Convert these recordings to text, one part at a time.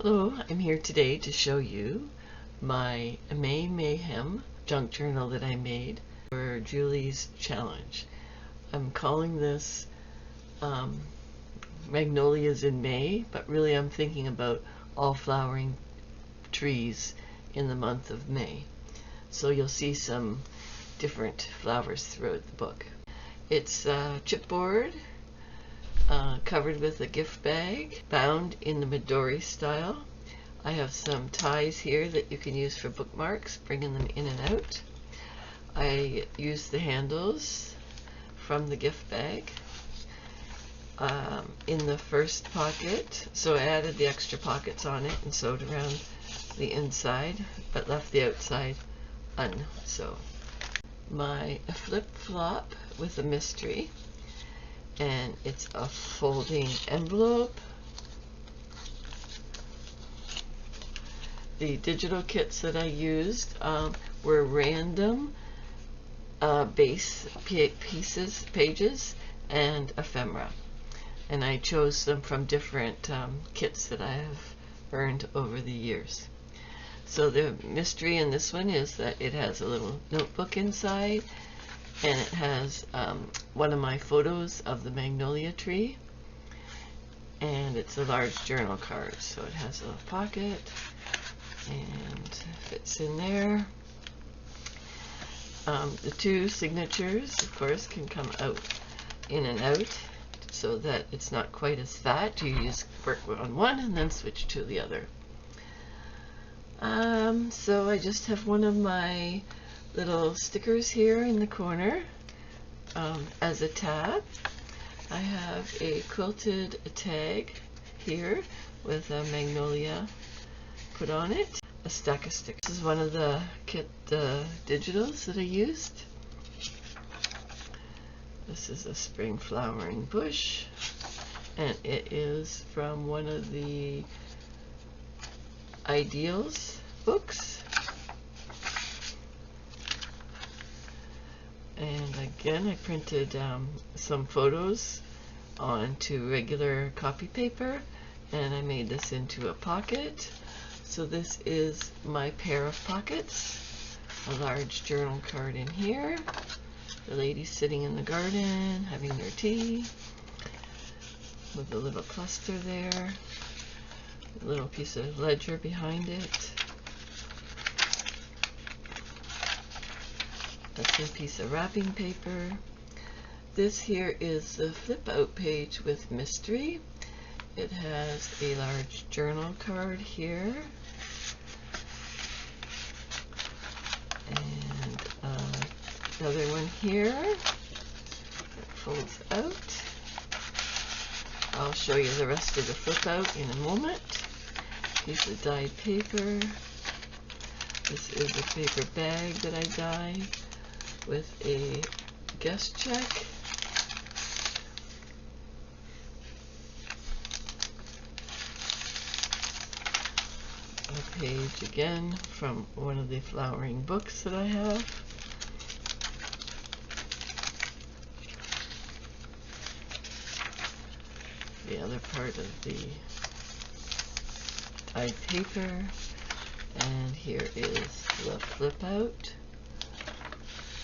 Hello, I'm here today to show you my Mayhem junk journal that I made for Julie's challenge. I'm calling this Magnolias in May, but really I'm thinking about all flowering trees in the month of May. So you'll see some different flowers throughout the book. It's chipboard, covered with a gift bag, bound in the Midori style. I have some ties here that you can use for bookmarks, bringing them in and out. I used the handles from the gift bag in the first pocket, so I added the extra pockets on it and sewed around the inside, but left the outside unsewn. My flip-flop with a mystery, and it's a folding envelope. The digital kits that I used were random base pages and ephemera, and I chose them from different kits that I have earned over the years. So the mystery in this one is that it has a little notebook inside, and it has one of my photos of the magnolia tree, and it's a large journal card, so it has a little pocket and fits in there. The two signatures, of course, can come out in and out so that it's not quite as fat. You just work on one and then switch to the other. So I just have one of my little stickers here in the corner as a tab. I have a quilted tag here with a magnolia put on it, a stack of stickers. This is one of the kit digitals that I used. This is a spring flowering bush, and it is from one of the Ideals books. And again, I printed some photos onto regular copy paper, and I made this into a pocket. So this is my pair of pockets. A large journal card in here. The lady sitting in the garden having their tea with a little cluster there. A little piece of ledger behind it. A thin piece of wrapping paper. This here is the flip out page with mystery. It has a large journal card here, and another one here that folds out. I'll show you the rest of the flip out in a moment. Piece of dyed paper. This is a paper bag that I dyed with a guest check. A page again from one of the flowering books that I have. The other part of the dyed paper, and here is the flip out.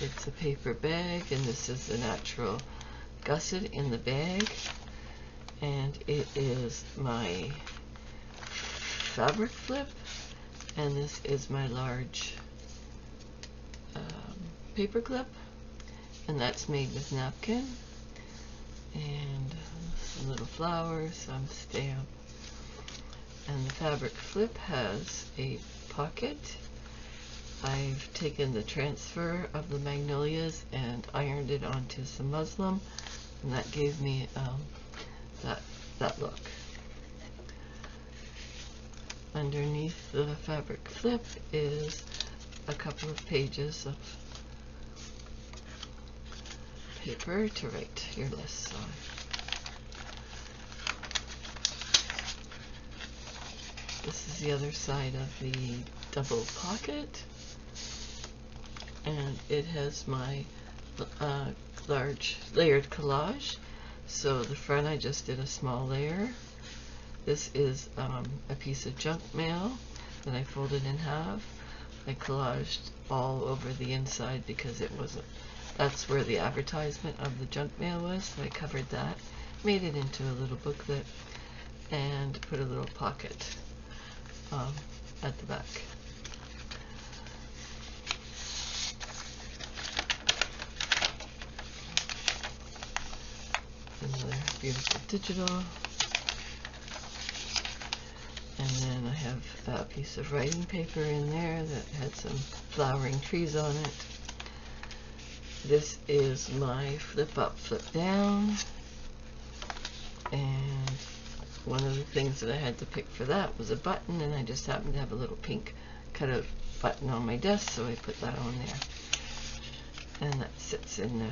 It's a paper bag, and this is the natural gusset in the bag, and it is my fabric flip, and this is my large paper clip, and that's made with napkin, and some little flowers, some stamp. And the fabric flip has a pocket. I've taken the transfer of the magnolias and ironed it onto some muslin, and that gave me that look. Underneath the fabric flip is a couple of pages of paper to write your lists on. This is the other side of the double pocket, and it has my large layered collage. So the front I just did a small layer, This is a piece of junk mail that I folded in half. I collaged all over the inside because it wasn't, that's where the advertisement of the junk mail was, so I covered that, made it into a little booklet, and put a little pocket at the back. Another beautiful digital. And then I have a piece of writing paper in there that had some flowering trees on it. This is my flip up, flip down. And one of the things that I had to pick for that was a button, and I just happened to have a little pink cutout button on my desk, so I put that on there. And that sits in the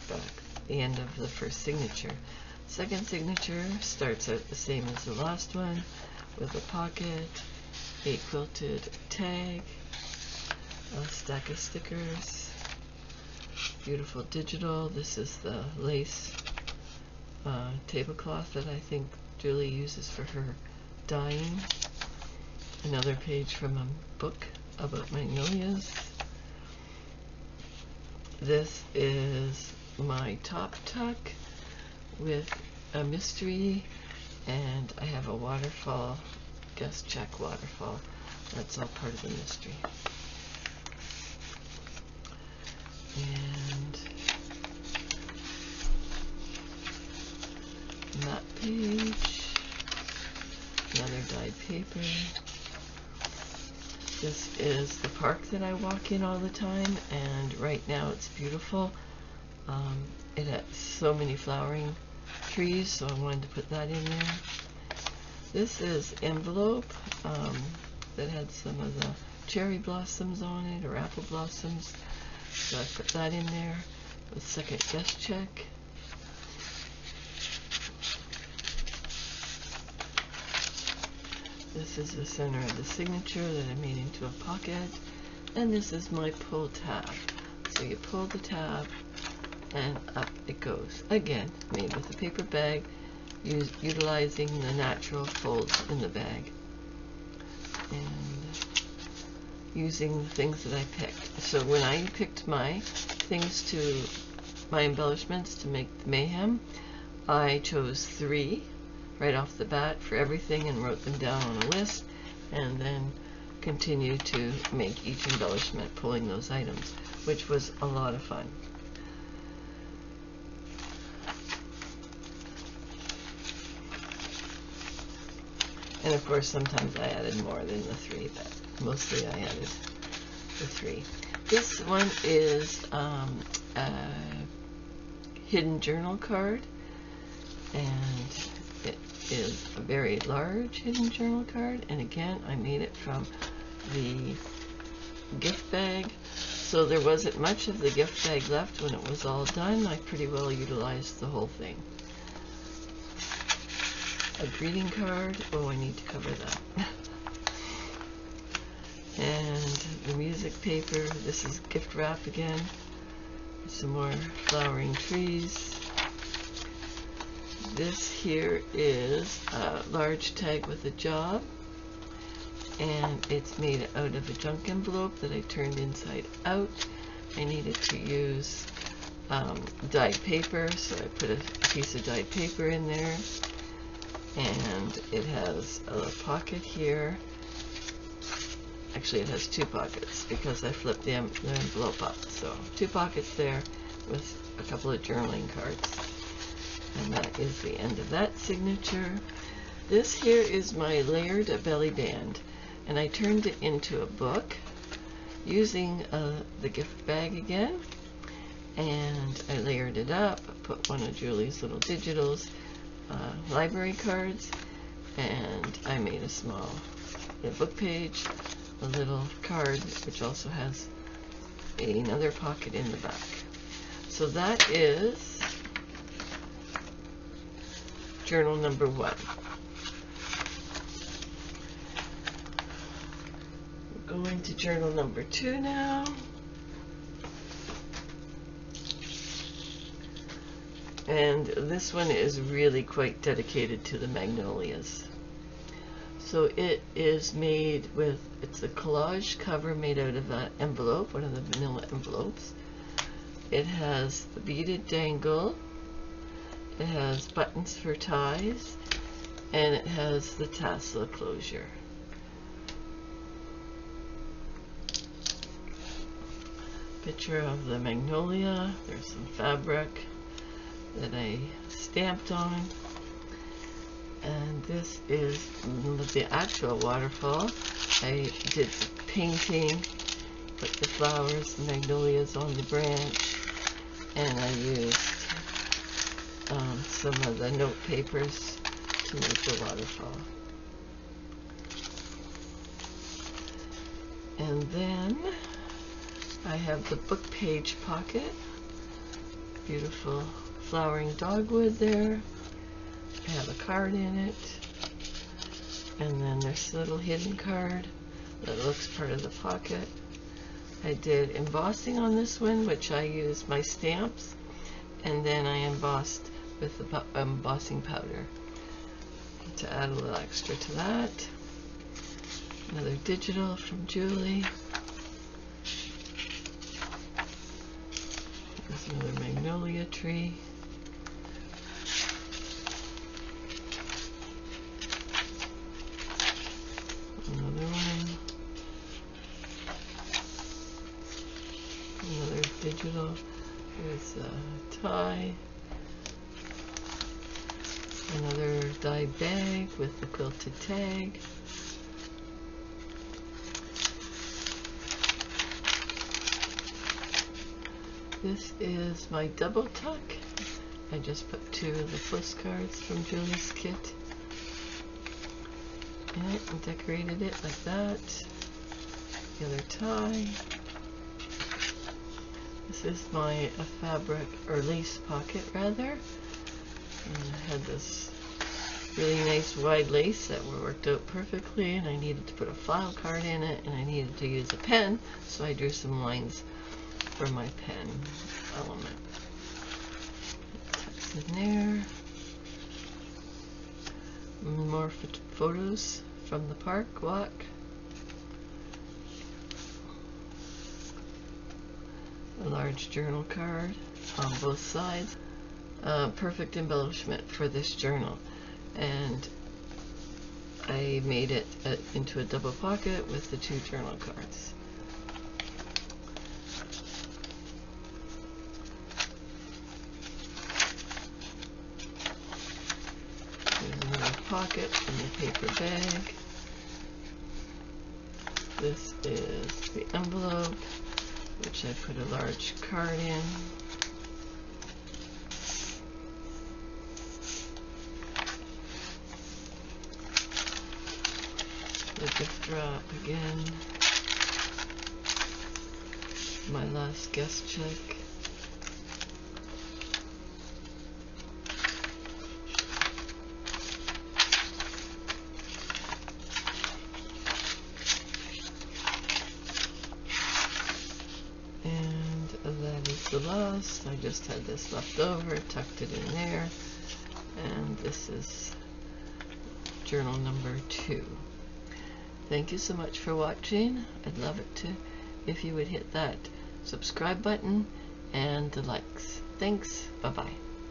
back, the end of the first signature. Second signature starts out the same as the last one, with a pocket, a quilted tag, a stack of stickers, beautiful digital. This is the lace tablecloth that I think Julie uses for her dyeing. Another page from a book about Magnolias. This is my top tuck with a mystery, and I have a waterfall, guest check waterfall. That's all part of the mystery. And that page, another dyed paper. This is the park that I walk in all the time, and right now it's beautiful. It has so many flowering trees, so I wanted to put that in there. This is envelope that had some of the cherry blossoms on it, or apple blossoms, so I put that in there with second guest check. This is the center of the signature that I made into a pocket, and this is my pull tab. So you pull the tab and up it goes. Again, made with a paper bag, utilizing the natural folds in the bag, and using the things that I picked. So when I picked my things to, my embellishments to make the Mayhem, I chose 3 right off the bat for everything and wrote them down on a list, and then continued to make each embellishment pulling those items, which was a lot of fun. And of course sometimes I added more than the 3, but mostly I added the 3. This one is a hidden journal card, and it is a very large hidden journal card, and again I made it from the gift bag, so there wasn't much of the gift bag left when it was all done. I pretty well utilized the whole thing. A greeting card, oh I need to cover that. And the music paper, this is gift wrap again, some more flowering trees. This here is a large tag with a job, and it's made out of a junk envelope that I turned inside out. I needed to use dyed paper, so I put a piece of dyed paper in there, and it has a pocket here. Actually it has 2 pockets because I flipped the envelope up, so 2 pockets there with a couple of journaling cards. And that is the end of that signature. This here is my layered belly band, and I turned it into a book using the gift bag again, and I layered it up, put one of Julie's little digitals, library cards, and I made a small book page, a little card which also has another pocket in the back. So that is journal number 1. We're going to journal number 2 now. And this one is really quite dedicated to the Magnolias. So it is made with, it's a collage cover made out of an envelope, one of the vanilla envelopes. It has the beaded dangle, it has buttons for ties, and it has the tassel closure. Picture of the magnolia. There's some fabric that I stamped on. And this is the actual waterfall. I did the painting, put the flowers, the magnolias on the branch, and I used some of the note papers to make the waterfall. And then I have the book page pocket. Beautiful flowering dogwood there. I have a card in it. And then there's a little hidden card that looks part of the pocket. I did embossing on this one, which I used my stamps, and then I embossed with the embossing powder to add a little extra to that. Another digital from Julie. There's another magnolia tree. Another one. Another digital. There's a tie. Another dye bag with the quilted tag. This is my double tuck. I just put 2 of the postcards from Julie's kit in it and decorated it like that. The other tie. This is my fabric, or lace pocket rather. And I had this really nice wide lace that worked out perfectly, and I needed to put a file card in it, and I needed to use a pen, so I drew some lines for my pen element. Tucks in there. More photos from the park walk. A large journal card on both sides. Perfect embellishment for this journal, and I made it into a double pocket with the 2 journal cards. There's another pocket in the paper bag. This is the envelope, which I put a large card in. The gift drop again. My last guest check. And that is the last. I just had this left over, tucked it in there. And this is journal number 2. Thank you so much for watching. I'd love it if you would hit that subscribe button and the likes. Thanks. Bye-bye.